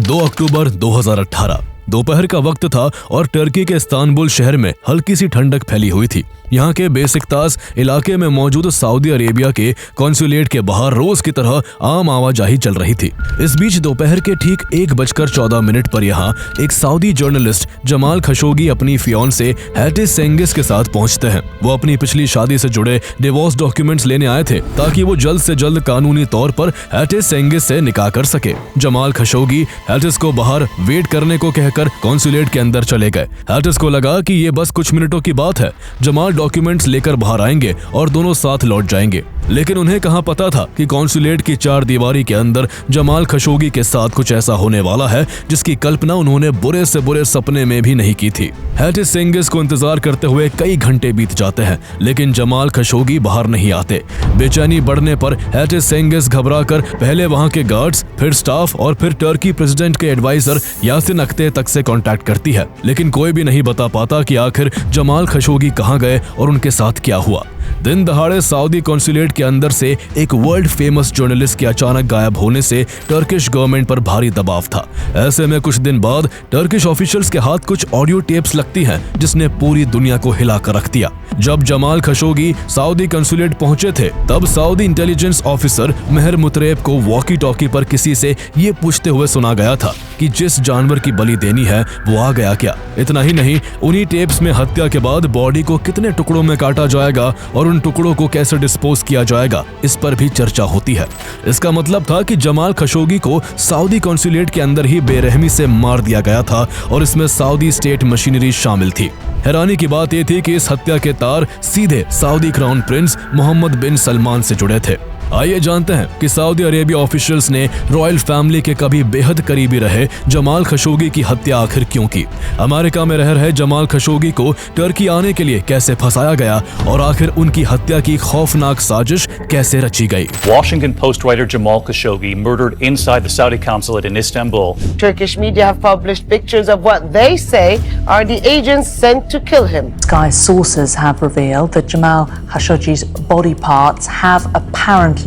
2 अक्टूबर 2018 दोपहर का वक्त था और टर्की के इस्तांबुल शहर में हल्की सी ठंडक फैली हुई थी। यहाँ के बेसिकतास इलाके में मौजूद सऊदी अरेबिया के कॉन्सुलेट के बाहर रोज की तरह आम आवाजाही चल रही थी। इस बीच दोपहर के ठीक 1:14 पर यहाँ एक सऊदी जर्नलिस्ट जमाल खशोगी अपनी फियांसे हैटिस सेंगिस के साथ पहुंचते हैं। वो अपनी पिछली शादी से जुड़े डिवोर्स डॉक्यूमेंट्स लेने आए थे ताकि वो जल्द से जल्द कानूनी तौर पर हैटिस सेंगिस से निकाह कर सके। जमाल खशोगी हैटिस को बाहर वेट करने को कहकर कॉन्सुलेट के अंदर चले गए। हैटिस को लगा कि ये बस कुछ मिनटों की बात है, जमाल डॉक्यूमेंट्स लेकर बाहर आएंगे और दोनों साथ लौट जाएंगे। लेकिन उन्हें कहां पता था कि कॉन्सुलेट की 4 दीवारी के अंदर जमाल खशोगी के साथ कुछ ऐसा होने वाला है जिसकी कल्पना उन्होंने बुरे से बुरे सपने में भी नहीं की थी। हैटिस सेंगिस को इंतजार करते हुए कई घंटे बीत जाते हैं, लेकिन जमाल खशोगी बाहर नहीं आते। बेचैनी बढ़ने पर हैटिस सेंगिस घबराकर पहले वहां के गार्ड्स, फिर स्टाफ और फिर टर्की प्रेसिडेंट के एडवाइजर यासिन अख्ते तक से कांटेक्ट करती है, लेकिन कोई भी नहीं बता पाता कि आखिर जमाल खशोगी कहां गए और उनके साथ क्या हुआ। दिन दहाड़े सऊदी कॉन्सुलेट के अंदर से एक वर्ल्ड फेमस जर्नलिस्ट के अचानक गायब होने से टर्किश गवर्नमेंट पर भारी दबाव था। ऐसे में कुछ दिन बाद टर्किश ऑफिशियल्स के हाथ कुछ ऑडियो टेप्स लगती हैं जिसने पूरी दुनिया को हिलाकर रख दिया। जब जमाल खशोगी सऊदी कॉन्सुलेट पहुंचे थे तब सऊदी इंटेलिजेंस ऑफिसर मेहर मुतरेब को वॉकी टॉकी पर किसी से ये पूछते हुए सुना गया था कि जिस जानवर की बलि देनी है वो आ गया क्या। इतना ही नहीं, उन्हीं टेप्स में हत्या के बाद बॉडी को कितने टुकड़ों में काटा जाएगा और उन टुकड़ों को कैसे डिस्पोज किया जाएगा, इस पर भी चर्चा होती है। इसका मतलब था कि जमाल खशोगी को सऊदी कॉन्सुलेट के अंदर ही बेरहमी से मार दिया गया था और इसमें सऊदी स्टेट मशीनरी शामिल थी। हैरानी की बात यह थी कि इस हत्या के तार सीधे सऊदी क्राउन प्रिंस मोहम्मद बिन सलमान से जुड़े थे। आइए जानते हैं कि सऊदी अरेबिया ऑफिशियल्स ने रॉयल फैमिली के कभी बेहद करीबी रहे जमाल खशोगी की हत्या आखिर क्यों की। अमेरिका में रह रहे जमाल खशोगी को टर्की आने के लिए कैसे फंसाया गया और आखिर उनकी हत्या की खौफनाक साजिश कैसे रची गई। Washington Post writer Jamal Khashoggi murdered inside the Saudi consulate in Istanbul. Turkish media have published pictures of what they say are the agents sent to kill him. Sky sources have revealed that Jamal Khashoggi's body parts have apparently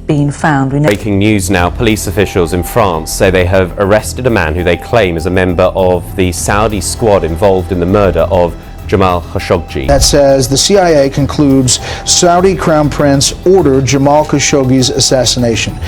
been found. Breaking news now, police officials in France say they have arrested a man who they claim is a member of the Saudi squad involved in the murder of Jamal Khashoggi. That says the CIA concludes Saudi Crown Prince ordered Jamal Khashoggi's assassination.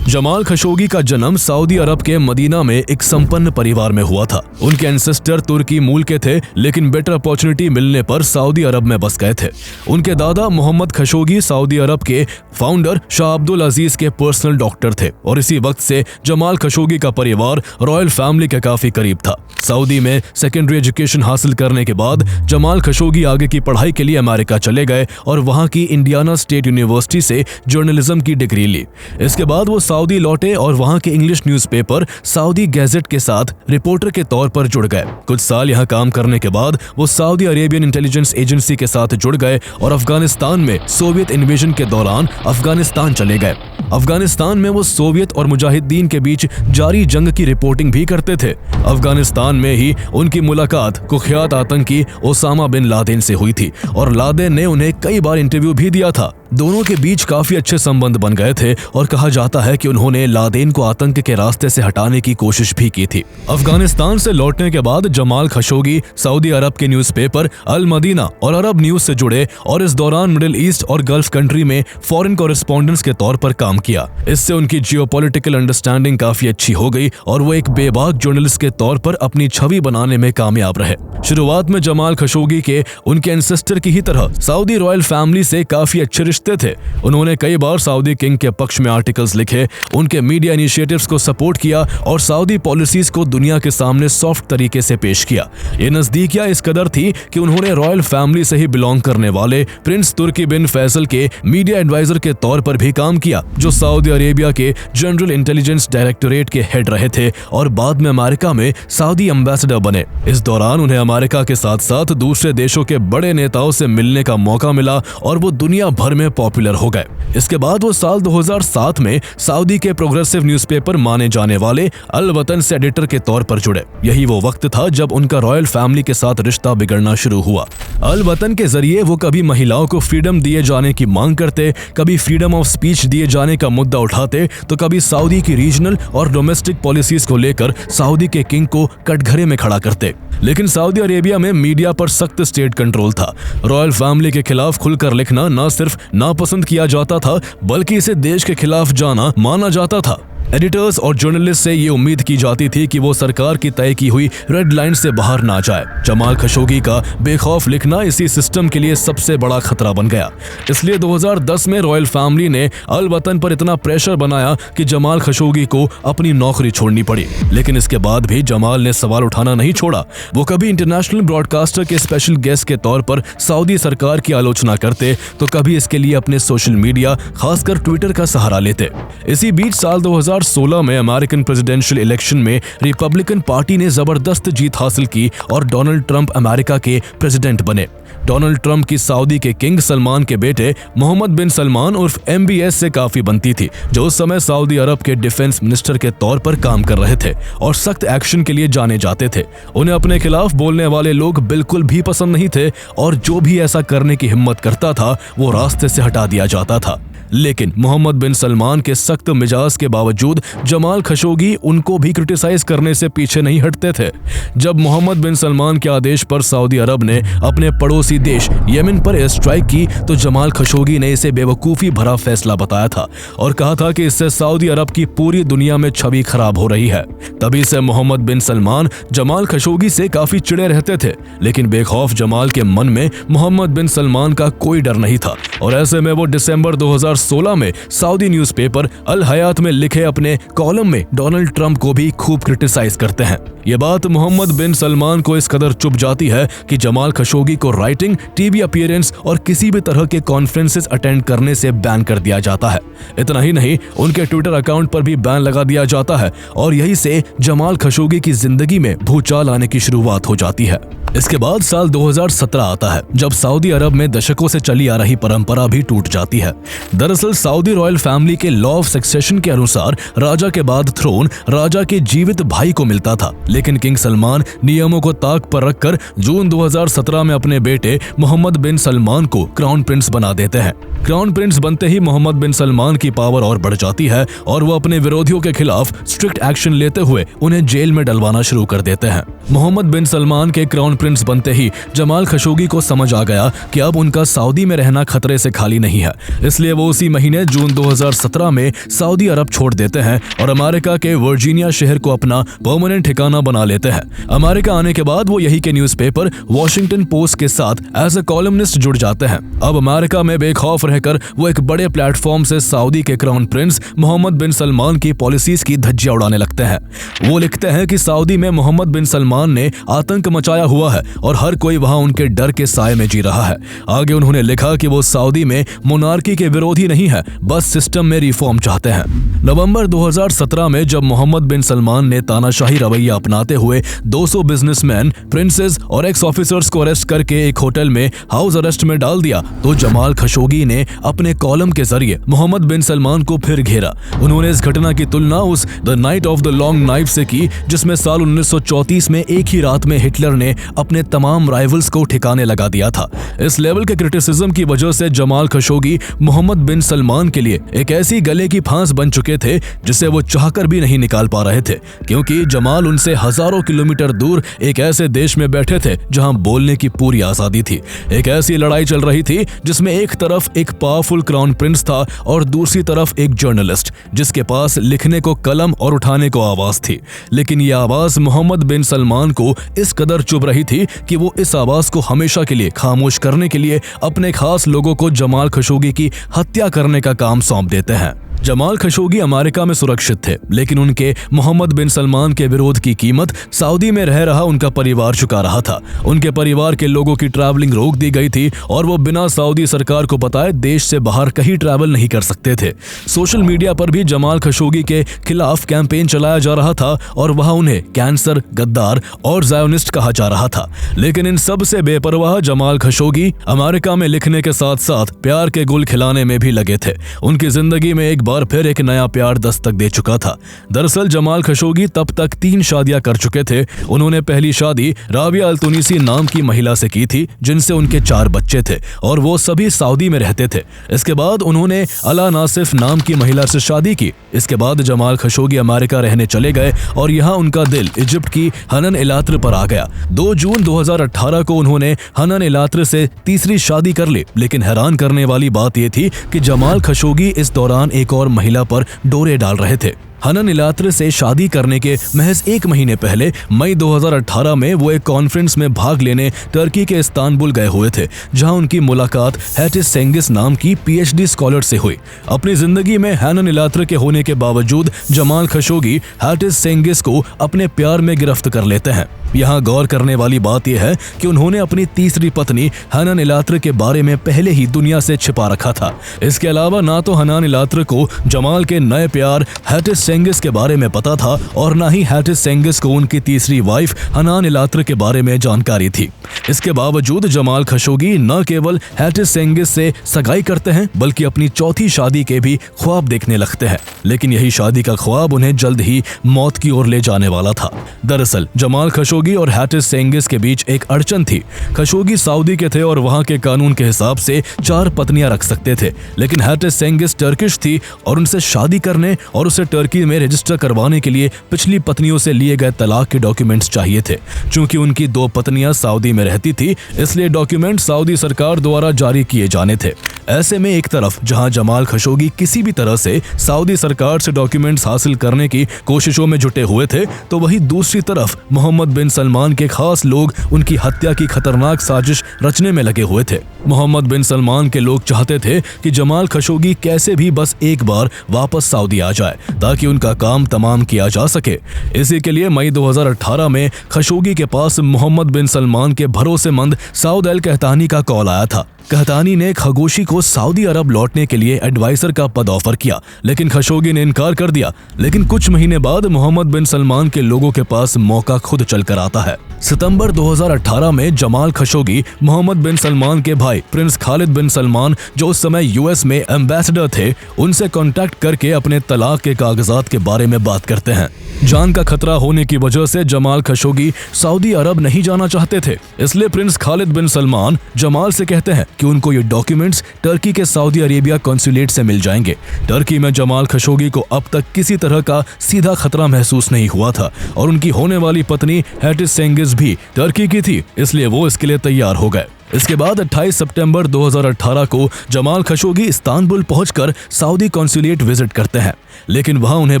Jamal Khashoggi का जन्म Saudi अरब के Medina में एक संपन्न परिवार में हुआ था। उनके एंसेस्टर तुर्की मूल के थे, लेकिन बेटर अपॉर्चुनिटी मिलने पर सऊदी अरब में बस गए थे। उनके दादा मोहम्मद खशोगी सऊदी अरब के फाउंडर शाह अब्दुल अजीज के पर्सनल डॉक्टर थे और इसी वक्त से जमाल खशोगी का परिवार रॉयल फैमिली के काफी करीब था। सऊदी में सेकेंडरी एजुकेशन हासिल करने के बाद जमाल खशोगी आगे की पढ़ाई के लिए अमेरिका चले गए और वहां की इंडियाना स्टेट यूनिवर्सिटी से जर्नलिज्म की डिग्री ली। इसके बाद वो सऊदी लौटे और वहां के इंग्लिश न्यूज़पेपर सऊदी गैजेट के साथ रिपोर्टर के तौर पर जुड़ गए। कुछ साल यहां काम करने के बाद वो सऊदी अरेबियन इंटेलिजेंस एजेंसी के साथ जुड़ गए और अफगानिस्तान में सोवियत इन्वेजन के दौरान अफगानिस्तान चले गए। अफगानिस्तान में वो सोवियत और मुजाहिदीन के बीच जारी जंग की रिपोर्टिंग भी करते थे। अफगानिस्तान में ही उनकी मुलाकात कुख्यात आतंकी ओसामा बिन लादेन से हुई थी और लादेन ने उन्हें कई बार इंटरव्यू भी दिया था। दोनों के बीच काफी अच्छे संबंध बन गए थे और कहा जाता है कि उन्होंने लादेन को आतंक के रास्ते से हटाने की कोशिश भी की थी। अफगानिस्तान से लौटने के बाद जमाल खशोगी सऊदी अरब के न्यूज़पेपर अल मदीना और अरब न्यूज से जुड़े और इस दौरान मिडिल ईस्ट और गल्फ कंट्री में फॉरेन कॉरेस्पॉन्डेंट्स के तौर पर काम किया। इससे उनकी जियोपॉलिटिकल अंडरस्टैंडिंग काफी अच्छी हो गई और वो एक बेबाक जर्नलिस्ट के तौर पर अपनी छवि बनाने में कामयाब रहे। शुरुआत में जमाल खशोगी के उनके एंसेस्टर की ही तरह सऊदी रॉयल फैमिली से काफी अच्छे रिश्ते थे। उन्होंने कई बार सऊदी किंग के पक्ष में आर्टिकल्स लिखे, उनके मीडिया इनिशिएटिव्स को सपोर्ट किया और सऊदी पॉलिसीज को दुनिया के सामने सॉफ्ट तरीके से पेश किया। ये नजदीकियां इस कदर थी कि उन्होंने रॉयल फैमिली से ही बिलोंग करने वाले प्रिंस तुर्की बिन फैसल के मीडिया एडवाइजर के तौर पर भी काम किया, जो सऊदी अरेबिया के जनरल इंटेलिजेंस डायरेक्टोरेट के हेड रहे थे और बाद में अमेरिका में सऊदी एम्बेसडर बने। इस दौरान उन्हें अमेरिका के साथ साथ दूसरे देशों के बड़े नेताओं से मिलने का मौका मिला और वो दुनिया भर में पॉपुलर हो गए। इसके बाद वो साल 2007 में सऊदी सऊदी के प्रोग्रेसिव न्यूज़पेपर माने जाने वाले अल वतन से एडिटर के तौर पर जुड़े। यही वो वक्त था जब उनका रॉयल फैमिली के साथ रिश्ता बिगड़ना शुरू हुआ। अल वतन के जरिए वो कभी महिलाओं को फ्रीडम दिए जाने की मांग करते, कभी फ्रीडम ऑफ स्पीच दिए जाने का मुद्दा उठाते, तो कभी सऊदी की रीजनल और डोमेस्टिक पॉलिसीज को लेकर सऊदी के किंग को कटघरे में खड़ा करते। लेकिन सऊदी अरेबिया में मीडिया पर सख्त स्टेट कंट्रोल था। रॉयल फैमिली के खिलाफ खुलकर लिखना न सिर्फ नापसंद किया जाता था, बल्कि इसे देश के खिलाफ जाना माना जाता था। एडिटर्स और जर्नलिस्ट से ये उम्मीद की जाती थी कि वो सरकार की तय की हुई रेड लाइन से बाहर ना जाए। जमाल खशोगी का बेखौफ लिखना इसी सिस्टम के लिए सबसे बड़ा खतरा बन गया। इसलिए 2010 में रॉयल फैमिली ने अल वतन पर इतना प्रेशर बनाया कि जमाल खशोगी को अपनी नौकरी छोड़नी पड़ी। लेकिन इसके बाद भी जमाल ने सवाल उठाना नहीं छोड़ा। वो कभी इंटरनेशनल ब्रॉडकास्टर के स्पेशल गेस्ट के तौर पर सऊदी सरकार की आलोचना करते, तो कभी इसके लिए अपने सोशल मीडिया, खासकर ट्विटर का सहारा लेते। इसी बीच साल 2016 में अमेरिकन प्रेसिडेंशियल इलेक्शन में रिपब्लिकन पार्टी ने जबरदस्त जीत हासिल की और डोनाल्ड ट्रंप अमेरिका के प्रेसिडेंट बने। डोनाल्ड ट्रंप की सऊदी के किंग सलमान के बेटे मोहम्मद बिन सलमान उर्फ MBS से काफी बनती थी, जो उस समय सऊदी अरब के डिफेंस मिनिस्टर के तौर पर काम कर रहे थे और सख्त एक्शन के लिए जाने जाते थे। उन्हें अपने खिलाफ बोलने वाले लोग बिल्कुल भी पसंद नहीं थे और जो भी ऐसा करने की हिम्मत करता था वो रास्ते से हटा दिया जाता था। लेकिन मोहम्मद बिन सलमान के सख्त मिजाज के बावजूद जमाल खशोगी उनको भी क्रिटिसाइज करने से पीछे नहीं हटते थे। जब मोहम्मद बिन सलमान के आदेश पर सऊदी अरब ने अपने पड़ोसी देश यमन पर एयर स्ट्राइक की, तो जमाल खशोगी ने इसे बेवकूफ़ी भरा फैसला बताया था और कहा था कि इससे सऊदी अरब की पूरी दुनिया में छवि खराब हो रही है। तभी से मोहम्मद बिन सलमान जमाल खशोगी से काफी चिड़े रहते थे, लेकिन बेखौफ जमाल के मन में मोहम्मद बिन सलमान का कोई डर नहीं था और ऐसे में वो दिसंबर 2016 में सऊदी न्यूज़पेपर अल हयात में लिखे अपने कॉलम में डोनाल्ड ट्रंप को भी खूब क्रिटिसाइज करते हैं। ये बात मोहम्मद बिन सलमान को इस कदर चुभ जाती है कि जमाल खशोगी को राइटिंग, टीवी अपीयरेंस और किसी भी तरह के कॉन्फ्रेंसेस अटेंड करने से बैन कर दिया जाता है। इतना ही नहीं, उनके ट्विटर अकाउंट पर भी बैन लगा दिया जाता है और यही से जमाल खशोगी की जिंदगी में भूचाल आने की शुरुआत हो जाती है। इसके बाद साल 2017 आता है, जब सऊदी अरब में दशकों से चली आ रही परंपरा भी टूट जाती है। दरअसल सऊदी रॉयल फैमिली के लॉ ऑफ सक्सेशन के अनुसार राजा के बाद थ्रोन राजा के जीवित भाई को मिलता था, लेकिन किंग सलमान नियमों को ताक पर रखकर जून 2017 में अपने बेटे मोहम्मद बिन सलमान को क्राउन प्रिंस बना देते हैं। क्राउन प्रिंस बनते ही मोहम्मद बिन सलमान की पावर और बढ़ जाती है और वो अपने विरोधियों के खिलाफ स्ट्रिक्ट एक्शन लेते हुए उन्हें जेल में डलवाना शुरू कर देते हैं। मोहम्मद बिन सलमान के क्राउन प्रिंस बनते ही जमाल खशोगी को समझ आ गया कि अब उनका सऊदी में रहना खतरे से खाली नहीं है, इसलिए वो उसी महीने जून 2017 में सऊदी अरब छोड़ देते हैं और अमेरिका के वर्जीनिया शहर को अपना परमानेंट ठिकाना बना लेते हैं। अमेरिका आने के बाद वो यही के न्यूज़पेपर वॉशिंगटन पोस्ट के साथ एज ए कॉलमनिस्ट जुड़ जाते हैं। अब अमेरिका में बेखौफ रहकर वो एक बड़े प्लेटफॉर्म से सऊदी के क्राउन प्रिंस मोहम्मद बिन सलमान की पॉलिसीज की धज्जियां उड़ाने लगते हैं। वो लिखते हैं कि सऊदी में मोहम्मद बिन सलमान ने आतंक मचाया हुआ है और हर कोई वहां उनके डर के साए में जी रहा है। आगे उन्होंने लिखा कि वो सऊदी में मोनार्की के विरोधी नहीं है, बस सिस्टम में रिफॉर्म चाहते हैं। नवंबर 2017 में जब मोहम्मद बिन सलमान ने तानाशाही रवैया अपनाते हुए 200 बिजनेसमैन, प्रिंसेस और एक्स ऑफिसर्स को अरेस्ट करके एक होटल में हाउस अरेस्ट में डाल दिया, तो जमाल खशोगी ने अपने कॉलम के जरिए मोहम्मद बिन सलमान को फिर घेरा। उन्होंने इस घटना की तुलना उस the night of the long knife से की, जिसमें साल 1934 में एक ही रात में हिटलर ने अपने तमाम राइवल्स को ठिकाने लगा दिया था। इस लेवल के क्रिटिसिज्म की वजह से जमाल खशोगी मोहम्मद बिन सलमान के लिए एक ऐसी गले की फांस बन चुके थे जिसे वो चाहकर भी नहीं निकाल पा रहे थे, क्योंकि जमाल उनसे हजारों किलोमीटर दूर एक ऐसे देश में बैठे थे जहां बोलने की पूरी आजादी थी। एक ऐसी लड़ाई चल रही थी जिसमें एक तरफ एक पावरफुल क्राउन प्रिंस था और दूसरी तरफ एक जर्नलिस्ट जिसके पास लिखने को कलम और उठाने को आवाज थी। लेकिन ये आवाज मोहम्मद बिन सलमान को इस कदर चुभ रही थी कि वो इस आवाज को हमेशा के लिए खामोश करने के लिए अपने खास लोगों को जमाल खशोगी की हत्या करने का काम सौंप देते हैं। जमाल खशोगी अमेरिका में सुरक्षित थे, लेकिन उनके मोहम्मद बिन सलमान के विरोध की कीमत सऊदी में रह रहा उनका परिवार चुका रहा था। उनके परिवार के लोगों की ट्रैवलिंग रोक दी गई थी और वो बिना सऊदी सरकार को बताए देश से बाहर कहीं ट्रैवल नहीं कर सकते थे। सोशल मीडिया पर भी जमाल खशोगी के खिलाफ कैंपेन चलाया जा रहा था और वहां उन्हें कैंसर, गद्दार और ज़ायोनिस्ट कहा जा रहा था। लेकिन इन सब से बेपरवाह जमाल खशोगी अमेरिका में लिखने के साथ साथ प्यार के गुल खिलाने में भी लगे थे। उनकी जिंदगी में एक बार फिर एक नया प्यार दस्तक दे चुका था। दरअसल जमाल खशोगी तब तक 3 शादियां कर चुके थे। उन्होंने पहली शादी राबिया अल तुनीसी नाम की महिला से की थी, जिनसे उनके 4 बच्चे थे और वो सभी सऊदी में रहते थे। इसके बाद उन्होंने अला नासिफ नाम की महिला से शादी की। इसके बाद जमाल खशोगी अमेरिका रहने चले गए और यहाँ उनका दिल इजिप्ट की हनन इलात्र पर आ गया। 2 जून 2018 को उन्होंने हनन इलात्र से तीसरी शादी कर ली। लेकिन हैरान करने वाली बात यह थी कि जमाल खशोगी इस दौरान एक और महिला पर डोरे डाल रहे थे। हनन इलात्र से शादी करने के महज 1 महीने पहले मई 2018 में वो एक कॉन्फ्रेंस में भाग लेने टर्की के इस्तांबुल गए हुए थे, जहां उनकी मुलाकात हैटिस सेंगिस नाम की PhD स्कॉलर से हुई। अपनी जिंदगी में हनन इलात्र के होने के बावजूद जमाल खशोगी हैटिस सेंगिस को अपने प्यार में गिरफ्त कर लेते हैं। यहाँ गौर करने वाली बात यह है कि उन्होंने अपनी तीसरी पत्नी हनन इलात्र के बारे में पहले ही दुनिया से छिपा रखा था। इसके अलावा ना तो हनन इलात्र को जमाल के नए प्यार हैटिस सेंगिस के बारे में पता था और ना ही हैटिस सेंगिस को उनकी तीसरी वाइफ हनन इलात्र के बारे में जानकारी थी। इसके बावजूद जमाल खशोगी न केवल हैटिस सेंगिस से सगाई करते हैं बल्कि अपनी चौथी शादी के भी ख्वाब देखने लगते हैं। लेकिन यही शादी का ख्वाब उन्हें जल्द ही मौत की ओर ले जाने वाला था। दरअसल जमाल खशोगी और हैटिस सेंगिस के बीच एक अड़चन थी। खशोगी सऊदी के थे और वहां के कानून के हिसाब से 4 पत्नियां रख सकते थे, लेकिन हैटिस सेंगिस टर्किश थी और उनसे शादी करने और उसे टर्की में रजिस्टर करवाने के लिए पिछली पत्नियों से लिए गए तलाक के डॉक्यूमेंट्स चाहिए थे। चूंकि उनकी 2 पत्नियां सऊदी में रहती थी, इसलिए डॉक्यूमेंट सऊदी सरकार द्वारा जारी किए जाने थे। ऐसे में एक तरफ जहां जमाल खशोगी किसी भी तरह से सऊदी सरकार से डॉक्यूमेंट्स हासिल करने की कोशिशों में जुटे हुए थे, तो वहीं दूसरी तरफ मोहम्मद बिन सलमान के खास लोग उनकी हत्या की खतरनाक साजिश रचने में लगे हुए थे। मोहम्मद बिन सलमान के लोग चाहते थे कि जमाल खशोगी कैसे भी बस एक बार वापस सऊदी आ जाए ताकि उनका काम तमाम किया जा सके। इसी के लिए मई 2018 में खशोगी के पास मोहम्मद बिन सलमान के भरोसेमंद सऊद अल कहतानी का कॉल आया था। कहतानी ने खशोगी को सऊदी अरब लौटने के लिए एडवाइजर का पद ऑफर किया, लेकिन खशोगी ने इनकार कर दिया। लेकिन कुछ महीने बाद मोहम्मद बिन सलमान के लोगों के पास मौका खुद चलकर आता है। सितंबर 2018 में जमाल खशोगी मोहम्मद बिन सलमान के भाई प्रिंस खालिद बिन सलमान, जो उस समय यूएस में एम्बेसडर थे, उनसे कांटेक्ट करके अपने तलाक के कागजात के बारे में बात करते हैं। जान का खतरा होने की वजह से जमाल खशोगी सऊदी अरब नहीं जाना चाहते थे, इसलिए प्रिंस खालिद बिन सलमान जमाल से कहते हैं कि उनको ये डॉक्यूमेंट्स टर्की के सऊदी अरेबिया कॉन्सुलेट से मिल जाएंगे। टर्की में जमाल खशोगी को अब तक किसी तरह का सीधा खतरा महसूस नहीं हुआ था और उनकी होने वाली पत्नी हैटिस सेंगिस भी टर्की की थी, इसलिए वो इसके लिए तैयार हो गए। इसके बाद 28 सितंबर 2018 को जमाल खशोगी इस्तांबुल पहुंचकर सऊदी कॉन्सुलेट विजिट करते हैं, लेकिन वहां उन्हें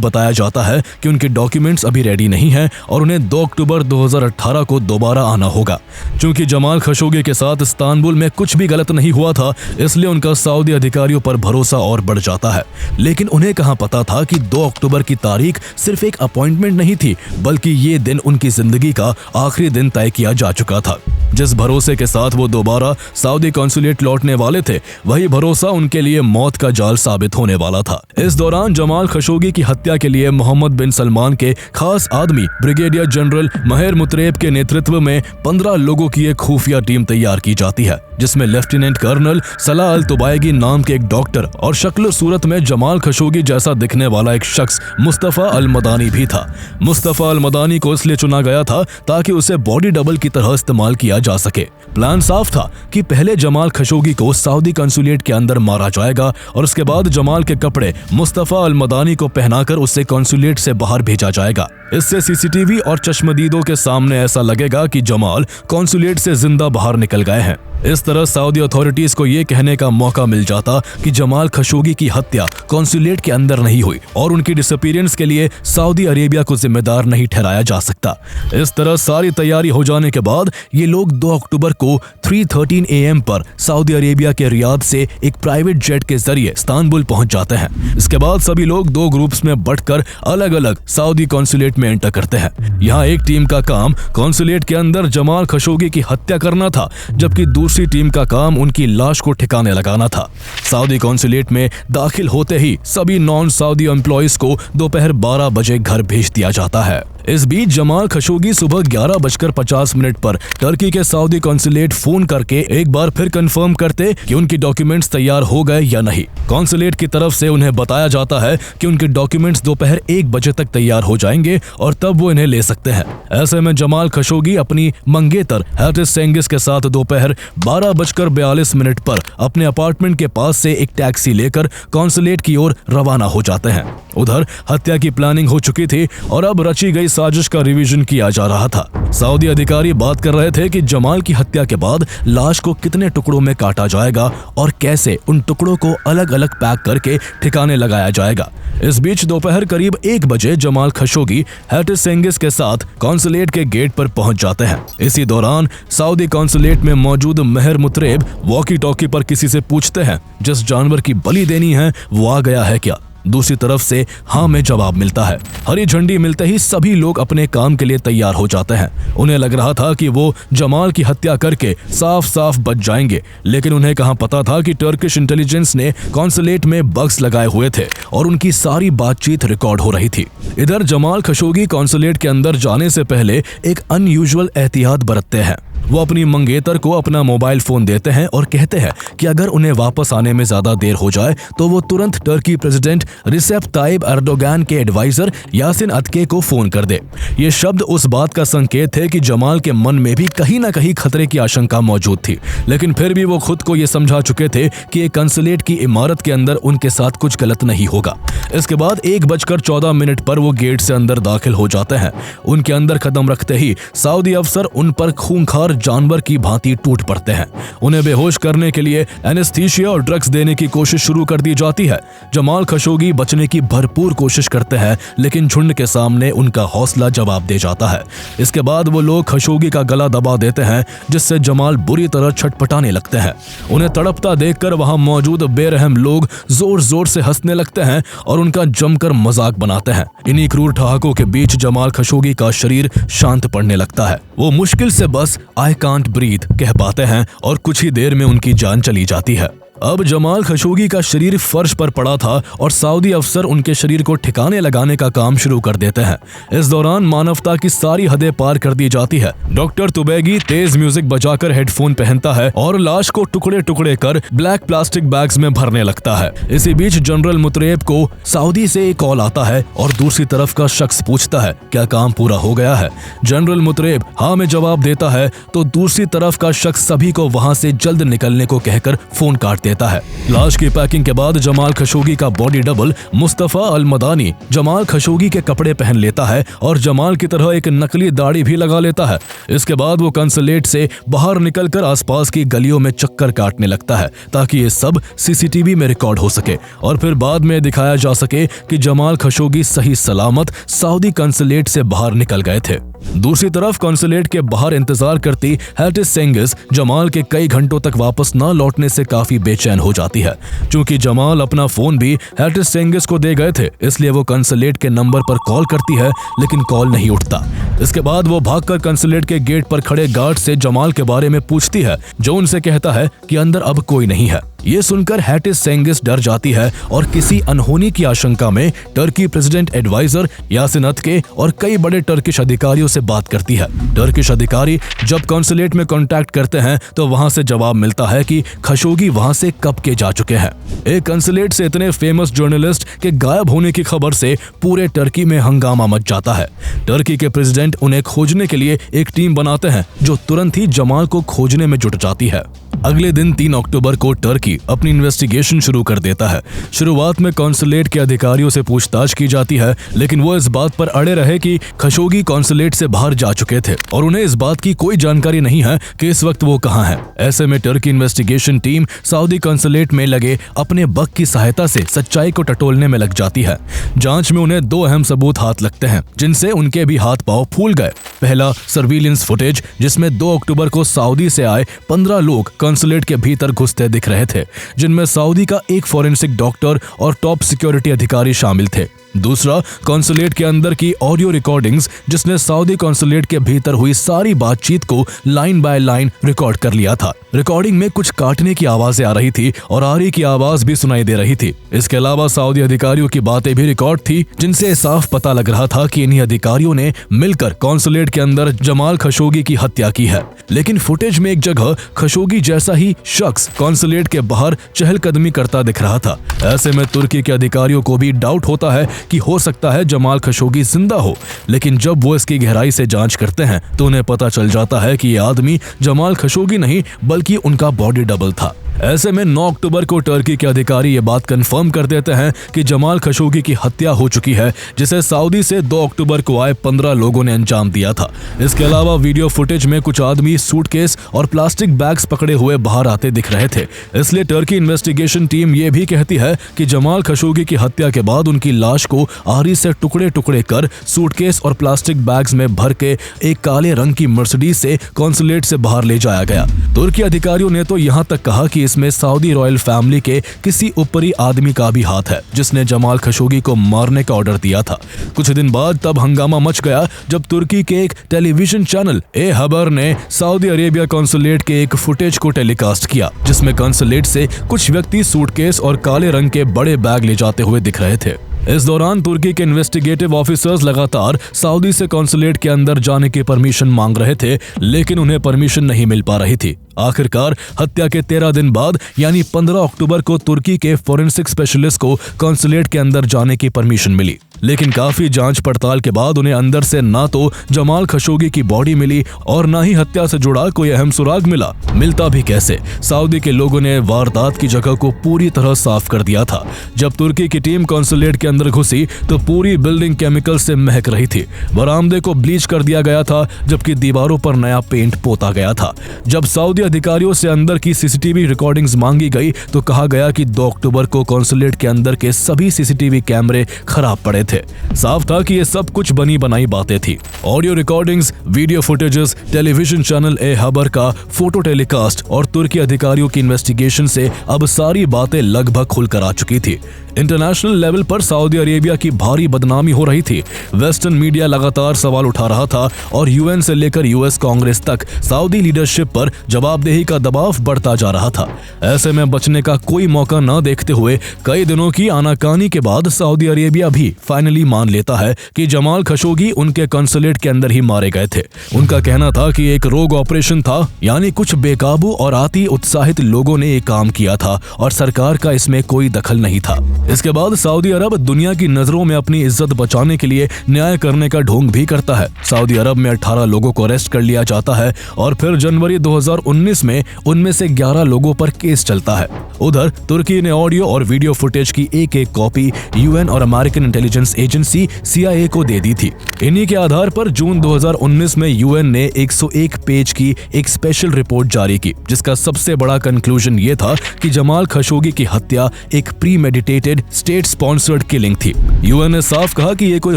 बताया जाता है कि उनके डॉक्यूमेंट्स अभी रेडी नहीं हैं और उन्हें 2 अक्टूबर 2018 को दोबारा आना होगा। चूंकि जमाल खशोगी के साथ इस्तांबुल में कुछ भी गलत नहीं हुआ था, इसलिए उनका सऊदी अधिकारियों पर भरोसा और बढ़ जाता है। लेकिन उन्हें कहां पता था कि 2 अक्टूबर की तारीख सिर्फ एक अपॉइंटमेंट नहीं थी, बल्कि ये दिन उनकी जिंदगी का आखिरी दिन तय किया जा चुका था। जिस भरोसे के साथ वो दोबारा सऊदी कॉन्सुलेट लौटने वाले थे, वही भरोसा उनके लिए मौत का जाल साबित होने वाला था। इस दौरान जमाल खशोगी की हत्या के लिए मोहम्मद बिन सलमान के खास आदमी ब्रिगेडियर जनरल महर मुतरेब के नेतृत्व में 15 लोगों की एक खुफिया टीम तैयार की जाती है, जिसमें लेफ्टिनेंट कर्नल सलाह अल तुबायगी नाम के एक डॉक्टर और शक्ल सूरत में जमाल खशोगी जैसा दिखने वाला एक शख्स मुस्तफ़ा अल मदानी भी था। मुस्तफ़ा अल मदानी को इसलिए चुना गया था ताकि उसे बॉडी डबल की तरह इस्तेमाल किया जा सके। प्लान साफ था कि पहले जमाल खशोगी को सऊदी कॉन्सुलेट के अंदर मारा जाएगा और उसके बाद जमाल के कपड़े मुस्तफ़ा अल मदानी को पहनाकर उसे कॉन्सुलेट से बाहर भेजा जाएगा। इससे सीसीटीवी और चश्मदीदों के सामने ऐसा लगेगा कि जमाल कॉन्सुलेट से जिंदा बाहर निकल गए हैं। इस तरह सऊदी अथॉरिटीज को यह कहने का मौका मिल जाता कि जमाल खशोगी की हत्या कॉन्सुलेट के अंदर नहीं हुई और उनकी डिसअपीयरेंस के लिए सऊदी अरेबिया को जिम्मेदार नहीं ठहराया जा सकता। इस तरह सारी तैयारी हो जाने के बाद ये लोग 2 अक्टूबर को 3:13 AM पर सऊदी अरेबिया के रियाद से एक प्राइवेट जेट के जरिए इस्तांबुल पहुंच जाते हैं। इसके बाद सभी लोग 2 ग्रुप्स में बंटकर अलग अलग सऊदी कॉन्सुलेट में एंटर करते हैं। यहाँ एक टीम का काम कॉन्सुलेट के अंदर जमाल खशोगी की हत्या करना था, जबकि दूसरी टीम का काम उनकी लाश को ठिकाने लगाना था। सऊदी कॉन्सुलेट में दाखिल होते ही सभी नॉन सऊदी एम्प्लॉइज को दोपहर 12 बजे घर भेज दिया जाता है। इस बीच जमाल खशोगी सुबह 11:50 पर टर्की के सऊदी कॉन्सुलेट फोन करके एक बार फिर कंफर्म करते कि उनकी डॉक्यूमेंट्स तैयार हो गए या नहीं। कॉन्सुलेट की तरफ से उन्हें बताया जाता है कि उनके डॉक्यूमेंट्स दोपहर 1 बजे तक तैयार हो जाएंगे और तब वो इन्हें ले सकते हैं। ऐसे में जमाल खशोगी अपनी मंगेतर हैटिस सेंगिस के साथ दोपहर 12:42 पर अपने अपार्टमेंट के पास से एक टैक्सी लेकर कॉन्सुलेट की ओर रवाना हो जाते हैं। उधर हत्या की प्लानिंग हो चुकी थी और अब रची गई साजिश का रिवीजन किया जा रहा था। सऊदी अधिकारी बात कर रहे थे कि जमाल की हत्या के बाद लाश को कितने टुकड़ों में काटा जाएगा और कैसे उन टुकड़ों को अलग अलग पैक करके ठिकाने लगाया जाएगा। इस बीच दोपहर करीब 1 बजे जमाल खशोगी हैटिस सेंगिस के साथ कॉन्सुलेट के गेट पर पहुंच जाते हैं। इसी दौरान सऊदी कॉन्सुलेट में मौजूद मेहर मुतरेब वॉकी टॉकी पर किसी से पूछते हैं जिस जानवर की बलि देनी है वो आ गया है क्या। दूसरी तरफ से हाँ में जवाब मिलता है। हरी झंडी मिलते ही सभी लोग अपने काम के लिए तैयार हो जाते हैं। उन्हें लग रहा था कि वो जमाल की हत्या करके साफ साफ बच जाएंगे, लेकिन उन्हें कहाँ पता था कि टर्किश इंटेलिजेंस ने कॉन्सुलेट में बग्स लगाए हुए थे और उनकी सारी बातचीत रिकॉर्ड हो रही थी। इधर जमाल खशोगी कॉन्सुलेट के अंदर जाने से पहले एक अनयूजुअल एहतियात बरतते हैं। वो अपनी मंगेतर को अपना मोबाइल फोन देते हैं और कहते हैं कि अगर उन्हें वापस आने में ज्यादा देर हो जाए तो वो तुरंत टर्की प्रेसिडेंट रिसेप ताइब एर्दोगान के एडवाइजर यासिन अतके को फोन कर दे। ये शब्द उस बात का संकेत थे कि जमाल के मन में भी कहीं ना कहीं खतरे की आशंका मौजूद थी, लेकिन फिर भी वो खुद को ये समझा चुके थे कि एक कंसुलेट की इमारत के अंदर उनके साथ कुछ गलत नहीं होगा। इसके बाद 1:14 पर वो गेट से अंदर दाखिल हो जाते हैं। उनके अंदर कदम रखते ही सऊदी अफसर उन पर खूंखार जानवर की भांति टूट पड़ते हैं। उन्हें बेहोश करने के लिए एनेस्थीसिया और ड्रग्स देने की कोशिश शुरू कर दी जाती है। जमाल खशोगी बचने की भरपूर कोशिश करते हैं, लेकिन झुंड के सामने उनका हौसला जवाब दे जाता है। इसके बाद वो लोग खशोगी का गला दबा देते हैं, जिससे जमाल बुरी तरह छटपटाने लगते हैं। उन्हें तड़पता देखकर वहां मौजूद बेरहम लोग जोर जोर से हंसने लगते हैं और उनका जमकर मजाक बनाते हैं। इन्हीं क्रूर ठहाकों के बीच जमाल खशोगी का शरीर शांत पड़ने लगता है। वो मुश्किल से बस आई कांट ब्रीथ कह पाते हैं और कुछ ही देर में उनकी जान चली जाती है। अब जमाल खशोगी का शरीर फर्श पर पड़ा था और सऊदी अफसर उनके शरीर को ठिकाने लगाने का काम शुरू कर देते हैं। इस दौरान मानवता की सारी हदें पार कर दी जाती है। डॉक्टर तुबैगी तेज म्यूजिक बजाकर हेडफोन पहनता है और लाश को टुकड़े टुकड़े कर ब्लैक प्लास्टिक बैग्स में भरने लगता है। इसी बीच जनरल मुतरेब को सऊदी से एक कॉल आता है और दूसरी तरफ का शख्स पूछता है क्या काम पूरा हो गया है। जनरल मुतरेब हाँ में जवाब देता है तो दूसरी तरफ का शख्स सभी को वहां से जल्द निकलने को कहकर फोन काट देता है। लाश की पैकिंग के बाद जमाल खशोगी का बॉडी डबल मुस्तफा अल मदानी जमाल खशोगी के कपड़े पहन लेता है और जमाल की तरह एक नकली दाढ़ी भी लगा लेता है। इसके बाद वो कंसुलेट से बाहर निकलकर आसपास की गलियों में चक्कर काटने लगता है ताकि ये सब सीसीटीवी में रिकॉर्ड हो सके और फिर बाद में दिखाया जा सके कि जमाल खशोगी सही सलामत सऊदी कंसुलेट से बाहर निकल गए थे। दूसरी तरफ कंसुलेट के बाहर इंतजार करती हैटिस सेंगिस जमाल के कई घंटों तक वापस न लौटने से काफी बेचैन हो जाती है। चूंकि जमाल अपना फोन भी हैटिस सेंगिस को दे गए थे, इसलिए वो कंसुलेट के नंबर पर कॉल करती है, लेकिन कॉल नहीं उठता। इसके बाद वो भागकर कंसुलेट के गेट पर खड़े गार्ड से जमाल के बारे में पूछती है, जो उनसे कहता है कि अंदर अब कोई नहीं है। ये सुनकर हैटिस सेंगिस डर जाती है और किसी अनहोनी की आशंका में टर्की प्रेसिडेंट एडवाइजर यासिन अतके और कई बड़े टर्किश अधिकारियों से बात करती है। टर्किश अधिकारी जब कंसुलेट में कांटेक्ट करते हैं तो वहां से जवाब मिलता है कि खशोगी वहां से कब के जा चुके हैं। एक कंसुलेट से इतने फेमस जर्नलिस्ट के गायब होने की खबर से पूरे टर्की में हंगामा मच जाता है। टर्की के प्रेसिडेंट उन्हें खोजने के लिए एक टीम बनाते हैं जो तुरंत ही जमाल को खोजने में जुट जाती है। अगले दिन 3 अक्टूबर को टर्की अपनी इन्वेस्टिगेशन शुरू कर देता है। शुरुआत में कॉन्सुलेट के अधिकारियों से पूछताछ की जाती है, लेकिन वो इस बात पर अड़े रहे कि खशोगी कॉन्सुलेट से बाहर जा चुके थे और उन्हें इस बात की कोई जानकारी नहीं है कि इस वक्त वो कहाँ हैं। ऐसे में Turkey investigation team Saudi consulate में लगे अपने बग की सहायता से सच्चाई को टटोलने में लग जाती है। जांच में उन्हें 2 अहम सबूत हाथ लगते हैं, जिनसे उनके भी हाथ पांव फूल गए। पहला सर्विलेंस फुटेज, जिसमें 2 अक्टूबर को सऊदी से आए 15 लोग कंसुलेट के भीतर घुसते दिख रहे थे, जिनमें सऊदी का एक फॉरेंसिक डॉक्टर और टॉप सिक्योरिटी अधिकारी शामिल थे। दूसरा, कॉन्सुलेट के अंदर की ऑडियो रिकॉर्डिंग्स, जिसने सऊदी कॉन्सुलेट के भीतर हुई सारी बातचीत को लाइन बाय लाइन रिकॉर्ड कर लिया था। रिकॉर्डिंग में कुछ काटने की आवाजें आ रही थी और आरी की आवाज भी सुनाई दे रही थी। इसके अलावा सऊदी अधिकारियों की बातें भी रिकॉर्ड थी, जिनसे साफ पता लग रहा था कि इन्हीं अधिकारियों ने मिलकर कॉन्सुलेट के अंदर जमाल खशोगी की हत्या की है। लेकिन फुटेज में एक जगह खशोगी जैसा ही शख्स कॉन्सुलेट के बाहर चहलकदमी करता दिख रहा था। ऐसे में तुर्की के अधिकारियों को भी डाउट होता है कि हो सकता है जमाल खशोगी जिंदा हो, लेकिन जब वो इसकी गहराई से जांच करते हैं तो उन्हें पता चल जाता है कि ये आदमी जमाल खशोगी नहीं बल्कि उनका बॉडी डबल था। ऐसे में 9 अक्टूबर को टर्की के अधिकारी ये बात कंफर्म कर देते हैं कि जमाल खशोगी की हत्या हो चुकी है, जिसे सऊदी से 2 अक्टूबर को आए 15 लोगों ने अंजाम दिया था। इसके अलावा वीडियो फुटेज में कुछ आदमी सूटकेस और प्लास्टिक बैग्स पकड़े हुए बाहर आते दिख रहे थे। इसलिए टर्की इन्वेस्टिगेशन टीम ये भी कहती है कि जमाल खशोगी की हत्या के बाद उनकी लाश को आरी से टुकड़े टुकड़े कर सूटकेस और प्लास्टिक बैग्स में भर के एक काले रंग की मर्सिडीज से कॉन्सुलेट से बाहर ले जाया गया। तुर्की अधिकारियों ने तो यहाँ तक कहा कि इसमें सऊदी रॉयल फैमिली के किसी ऊपरी आदमी का भी हाथ है, जिसने जमाल खशोगी को मारने का ऑर्डर दिया था। कुछ दिन बाद तब हंगामा मच गया जब तुर्की के एक टेलीविजन चैनल ए खबर ने सऊदी अरेबिया कॉन्सुलेट के एक फुटेज को टेलीकास्ट किया, जिसमें कॉन्सुलेट से कुछ व्यक्ति सूटकेस और काले रंग के बड़े बैग ले जाते हुए दिख रहे थे। इस दौरान तुर्की के इन्वेस्टिगेटिव ऑफिसर्स लगातार सऊदी से कॉन्सुलेट के अंदर जाने की परमिशन मांग रहे थे, लेकिन उन्हें परमिशन नहीं मिल पा रही थी। आखिरकार हत्या के 13 दिन बाद यानी 15 अक्टूबर को तुर्की के फोरेंसिक स्पेशलिस्ट को कॉन्सुलेट के अंदर जाने की परमिशन मिली, लेकिन काफी जांच पड़ताल के बाद उन्हें अंदर से ना तो जमाल खशोगी की बॉडी मिली और ना ही हत्या से जुड़ा कोई अहम सुराग मिला। मिलता भी कैसे? सऊदी के लोगों ने वारदात की जगह को पूरी तरह साफ कर दिया था। जब तुर्की की टीम कॉन्सुलेट के अंदर घुसी तो पूरी बिल्डिंग केमिकल से महक रही थी। बरामदे को ब्लीच कर दिया गया था, जबकि दीवारों पर नया पेंट पोता गया था। जब सऊदी अधिकारियों से अंदर की सीसीटीवी रिकॉर्डिंग्स मांगी गई तो कहा गया कि 2 अक्टूबर को कॉन्सुलेट के अंदर के सभी सीसीटीवी कैमरे खराब पड़े थे। साफ था कि ये सब कुछ बनी बनाई बातें थी। Audio recordings, video footages, television channel ए खबर का फोटो टेलीकास्ट और तुर्की अधिकारियों की इन्वेस्टिगेशन से अब सारी बातें लगभग खुलकर आ चुकी थी। इंटरनेशनल लेवल पर सऊदी अरेबिया की भारी बदनामी हो रही थी। वेस्टर्न मीडिया लगातार सवाल उठा रहा था और यूएन से लेकर यूएस कांग्रेस तक सऊदी लीडरशिप पर जवाबदेही का दबाव बढ़ता जा रहा था। ऐसे में बचने का कोई मौका न देखते हुए कई दिनों की आनाकानी के बाद सऊदी अरेबिया भी फाइनली मान लेता है कि जमाल खशोगी उनके कॉन्सुलेट के अंदर ही मारे गए थे। उनका कहना था कि एक रोग ऑपरेशन था, यानी कुछ बेकाबू और अति उत्साहित लोगों ने एक काम किया था और सरकार का इसमें कोई दखल नहीं था। इसके बाद सऊदी अरब दुनिया की नजरों में अपनी इज्जत बचाने के लिए न्याय करने का ढोंग भी करता है। सऊदी अरब में 18 लोगों को अरेस्ट कर लिया जाता है और फिर जनवरी 2019 में उनमें से 11 लोगों पर केस चलता है। उधर तुर्की ने ऑडियो और वीडियो फुटेज की एक कॉपी यूएन और अमेरिकन इंटेलिजेंस एजेंसी CIA को दे दी थी। इन्हीं के आधार पर जून 2019 में यूएन ने 101 पेज की एक स्पेशल रिपोर्ट जारी की, जिसका सबसे बड़ा कंक्लूजन ये था कि जमाल खशोगी की हत्या एक प्रीमेडिटेटेड स्टेट स्पॉन्सर्ड किलिंग थी। यूएन ने साफ कहा कि ये कोई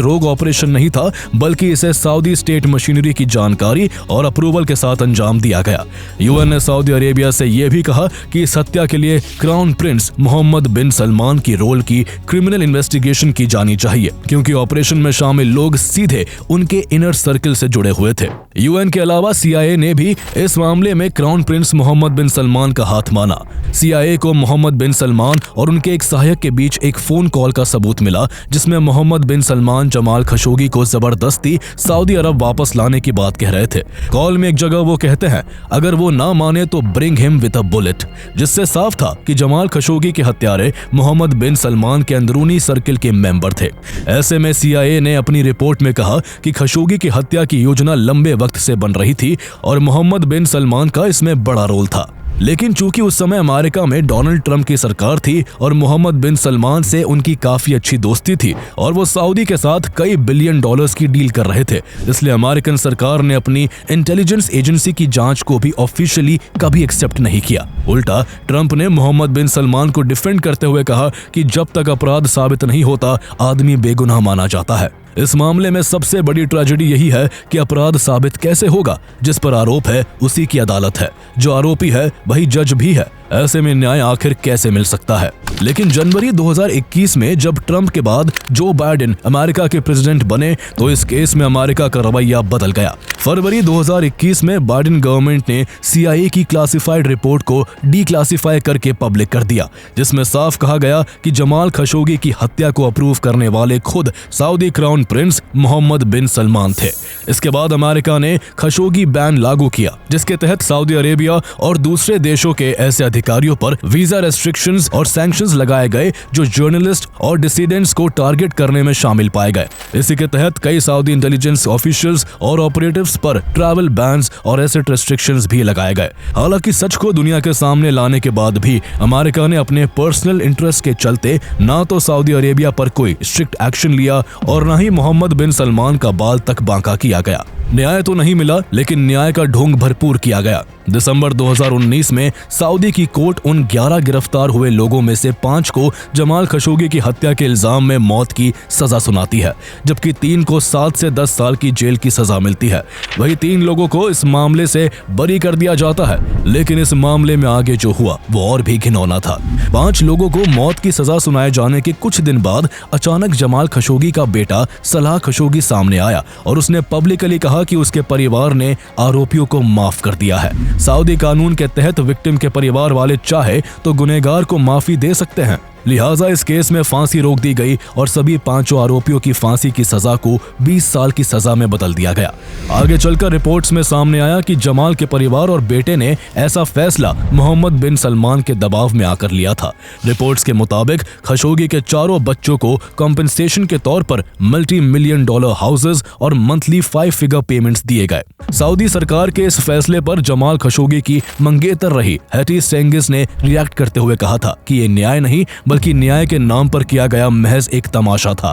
रोग ऑपरेशन नहीं था, बल्कि इसे सऊदी स्टेट मशीनरी की जानकारी और अप्रूवल के साथ अंजाम दिया गया। यूएन ने सऊदी अरेबिया से यह भी कहा कि इस हत्या के लिए क्राउन प्रिंस मोहम्मद बिन सलमान की रोल की क्रिमिनल इन्वेस्टिगेशन की जानी चाहिए, क्योंकि ऑपरेशन में शामिल लोग सीधे उनके इनर सर्किल से जुड़े हुए थे। यूएन के अलावा CIA ने भी इस मामले में क्राउन प्रिंस मोहम्मद बिन सलमान का हाथ माना। CIA को मोहम्मद बिन सलमान और उनके एक सहायक के बीच एक फोन कॉल का सबूत मिला, जिसमें मोहम्मद बिन सलमान जमाल खशोगी को जबरदस्ती सऊदी अरब वापस लाने की बात कह रहे थे। कॉल में एक जगह वो कहते हैं, अगर वो ना माने तो bring him with a bullet, जिससे साफ था कि जमाल खशोगी के हत्यारे मोहम्मद बिन सलमान के अंदरूनी सर्किल के मेंबर थे। ऐसे में CIA ने अपनी रिपोर्ट में कहा कि खशोगी की हत्या की योजना लंबे वक्त से बन रही थी और मोहम्मद बिन सलमान का इसमें बड़ा रोल था। लेकिन चूंकि उस समय अमेरिका में डोनाल्ड ट्रंप की सरकार थी और मोहम्मद बिन सलमान से उनकी काफी अच्छी दोस्ती थी और वो सऊदी के साथ कई बिलियन डॉलर्स की डील कर रहे थे, इसलिए अमेरिकन सरकार ने अपनी इंटेलिजेंस एजेंसी की जांच को भी ऑफिशियली कभी एक्सेप्ट नहीं किया। उल्टा ट्रंप ने मोहम्मद बिन सलमान को डिफेंड करते हुए कहा कि जब तक अपराध साबित नहीं होता, आदमी बेगुनाह माना जाता है। इस मामले में सबसे बड़ी ट्रेजेडी यही है कि अपराध साबित कैसे होगा? जिस पर आरोप है उसी की अदालत है, जो आरोपी है वही जज भी है। ऐसे में न्याय आखिर कैसे मिल सकता है? लेकिन जनवरी 2021 में जब ट्रंप के बाद जो बाइडेन अमेरिका के प्रेसिडेंट बने तो इस केस में अमेरिका का रवैया बदल गया। फरवरी 2021 में बाइडेन गवर्नमेंट ने CIA की क्लासिफाइड रिपोर्ट को डीक्लासिफाई करके पब्लिक कर दिया, जिसमें साफ कहा गया कि जमाल खशोगी की हत्या को अप्रूव करने वाले खुद सऊदी क्राउन प्रिंस मोहम्मद बिन सलमान थे। इसके बाद अमेरिका ने खशोगी बैन लागू किया, जिसके तहत सऊदी अरेबिया और दूसरे देशों के ऐसे अधिकारियों पर वीजा रेस्ट्रिक्शंस और सैंक्शंस लगाए गए जो जर्नलिस्ट और डिसिडेंट्स को टारगेट करने में शामिल पाए गए। इसी के तहत कई सऊदी इंटेलिजेंस ऑफिशियल्स और ऑपरेटिव्स पर ट्रैवल बैन्स और एसेट रेस्ट्रिक्शंस भी लगाए गए। हालांकि सच को दुनिया के सामने लाने के बाद भी अमेरिका ने अपने पर्सनल इंटरेस्ट के चलते ना तो सऊदी अरेबिया पर कोई स्ट्रिक्ट एक्शन लिया और ना ही मोहम्मद बिन सलमान का बाल तक बांका किया गया। न्याय तो नहीं मिला, लेकिन न्याय का ढोंग भरपूर किया गया। दिसंबर 2019 में सऊदी की कोर्ट उन 11 गिरफ्तार हुए लोगों में से 5 को जमाल खशोगी की हत्या के इल्जाम में मौत की सजा सुनाती है, जबकि 3 को 7 से 10 साल की जेल की सजा मिलती है। वही 3 लोगों को इस मामले से बरी कर दिया जाता है, लेकिन इस मामले में आगे जो हुआ वो और भी घिनौना था। 5 लोगों को मौत की सजा सुनाए जाने के कुछ दिन बाद अचानक जमाल खशोगी का बेटा सलाह खशोगी सामने आया और उसने पब्लिकली कहा कि उसके परिवार ने आरोपियों को माफ कर दिया है। सऊदी कानून के तहत विक्टिम के परिवार वाले चाहे तो गुनहगार को माफी दे सकते हैं। लिहाजा इस केस में फांसी रोक दी गई और सभी 5 आरोपियों की फांसी की सजा को 20 साल की सजा में बदल दिया गया। आगे चलकर रिपोर्ट्स में सामने आया कि जमाल के परिवार और बेटे ने ऐसा फैसला मोहम्मद बिन सलमान के दबाव में आकर लिया था। रिपोर्ट्स के मुताबिक खशोगी के 4 बच्चों को कॉम्पेंसेशन के तौर पर $multi-million हाउसेज और मंथली 5 फिगर पेमेंट्स दिए गए। सऊदी सरकार के इस फैसले पर जमाल खशोगी की मंगेतर रही हैटी सेंगिस ने रिएक्ट करते हुए कहा था कि ये न्याय नहीं बल्कि न्याय के नाम पर किया गया महज एक तमाशा था।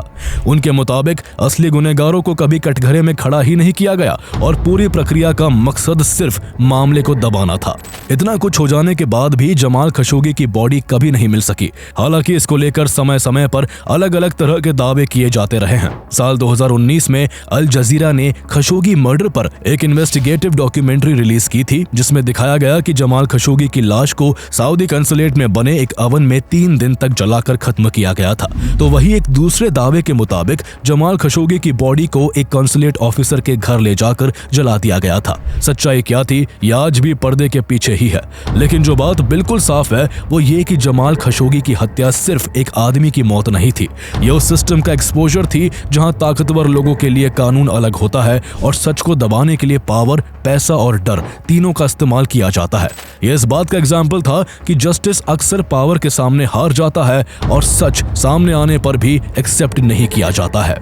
उनके मुताबिक असली गुनहगारों को कभी कटघरे में खड़ा ही नहीं किया गया और पूरी प्रक्रिया का मकसद सिर्फ मामले को दबाना था। इतना कुछ हो जाने के बाद भी जमाल खशोगी की बॉडी कभी नहीं मिल सकी। हालांकि इसको लेकर समय समय पर अलग अलग तरह के दावे किए जाते रहे हैं। साल 2019 में अल जजीरा ने खशोगी मर्डर पर एक इन्वेस्टिगेटिव डॉक्यूमेंट्री रिलीज की थी, जिसमें दिखाया गया कि जमाल खशोगी की लाश को सऊदी कंसुलेट में बने एक ओवन में 3 दिन तक जलाकर खत्म किया गया था। तो वही एक दूसरे दावे के मुताबिक जमाल खशोगी की बॉडी को एक कंसुलेट ऑफिसर के घर ले जाकर जला दिया गया था। सच्चाई क्या थी यह आज भी पर्दे के पीछे ही है, लेकिन जो बात बिल्कुल साफ है वो ये कि जमाल खशोगी की हत्या सिर्फ एक आदमी की मौत नहीं थी। यह उस सिस्टम का एक्सपोजर थी जहां ताकतवर लोगों के लिए कानून अलग होता है और सच को दबाने के लिए पावर, पैसा और डर तीनों का इस्तेमाल किया जाता है। यह इस बात का एग्जाम्पल था कि जस्टिस अक्सर पावर के सामने हार जाता है और सच सामने आने पर भी एक्सेप्ट नहीं किया जाता है।